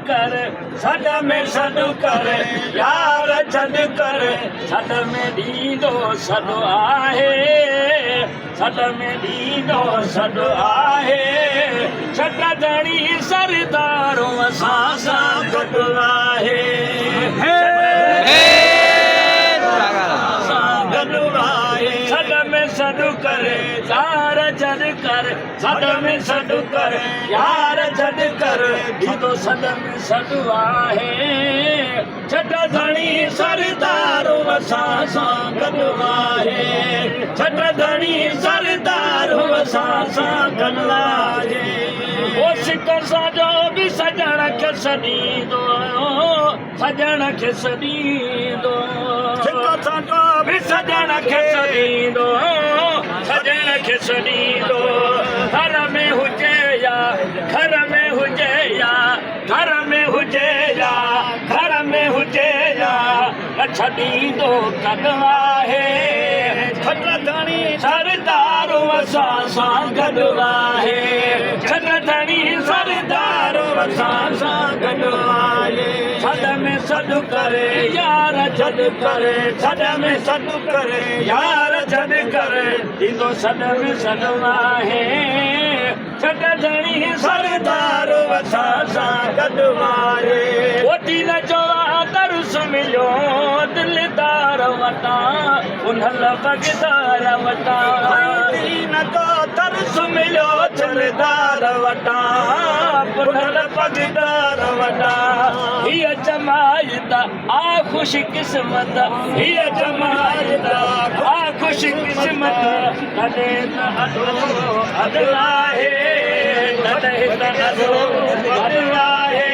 कर सद में सदु कर यार छद कर सद में दीदो सदु आहे सद में दीदो सदु आहे छटदणी सरदारो असां सां गॾु आहे सद में सदु कर यार छद कर सद में सदु कर यार छद कर दीदो सद में सदु आहे छटदणी सरदारो असां सां गॾु आहे छटदणी सरदारो असां सां गॾु आहे ओ सिकर साजो बि सजण खे सॾींदो सजण खे सॾींदो सिकर साजो बि सजण खे सॾींदो सजण खे सॾींदो घर में हुजे या घर में हुजे या घर में हुजे या घर में हुजे या न छॾींदो कॾहिं आहे छटदणी सरदारो असां सां गॾु आहे छटदणी सरदारो असां सां गॾु आहे सद में सॾु करे यार छॾ करे सद में सॾु करे यार छॾ करे दीदो सद में सॾु आहे छटदणी सरदारो असां सां गॾु आहे ओ दीन जो दर्स मिलियो दिलदार वटां उन्हनि बगदार वटां दीन जो दर्स मिलियो दिलदार वटां उन्हनि बगदार वटां हीअ जमायत आ ख़ुशि क़िस्मत हीअ जमायत आ ख़ुशि क़िस्मत तॾहिं त अॾो अॾु आहे तॾहिं त अॾो अॾु आहे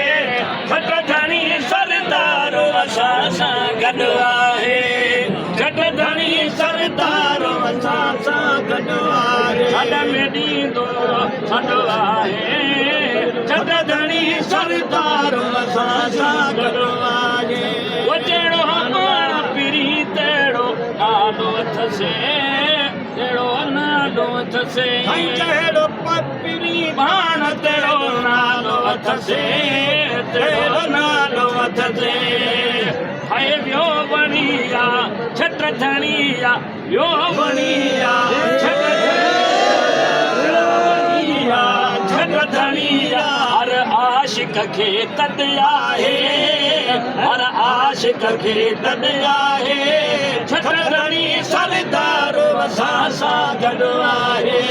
छटदणी सरदारो असां सां गॾु आहे छटदणी सरदारो असां सां गॾु आहे सद में ॾींदो सॾु आहे छटदणी सरदारो असां सां गॾु आहे ओ जहिड़ो पाण पिरी तहिड़ो नालो अथसि तहिड़ो नालो अथसि जहिड़ो पिरी पाण तहिड़ो नालो अथसि तहिड़ो नालो अथसि हाय वियो बणिया छटदणीया वियो बणिया छटदणीया हर आशिक खे तद आहे हर आशिक खे तद आहे छटदणी सरदारो असां सां गॾु आहे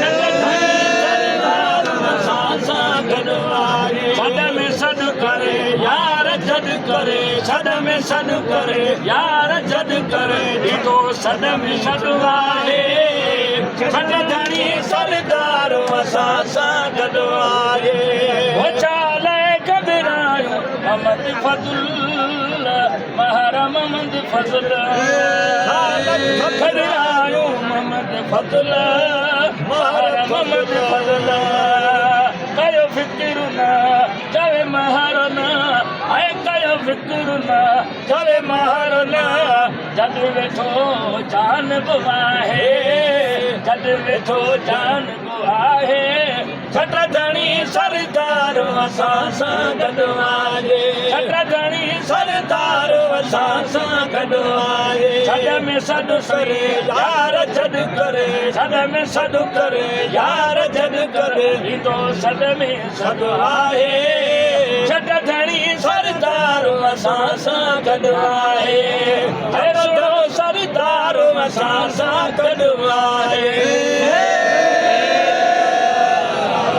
छटदणी सरदारो असां सां गॾु आहे सद में सॾु करे यार छॾ करे सद में सॾु करे यार छॾ करे दीदो सद में सॾु आहे छटदणी सरदारो असां सां गॾु आहे ओ चाल घबरायो मोहम्मद फज़ल महर मोहम्मद फज़ल घबरायो मोहम्मद फज़ल महर मोहम्मद फज़ल कयो फिक्र न चवे महर न ऐं कयो फिक्र न चवे महर न जॾ वेठो जान बि आहे जॾ वेठो जान बि आहे छटदणी सरदारो असां सां गॾु आहे छटदणी सरदारो असां सां गॾु आहे सद में सॾु करे यार छॾ करे सद में सॾु करे यार छॾ करे दीदो सद में सॾु आहे छटदणी सरदारो असां सां गॾु आहे सरदारो असां सां गॾु आहे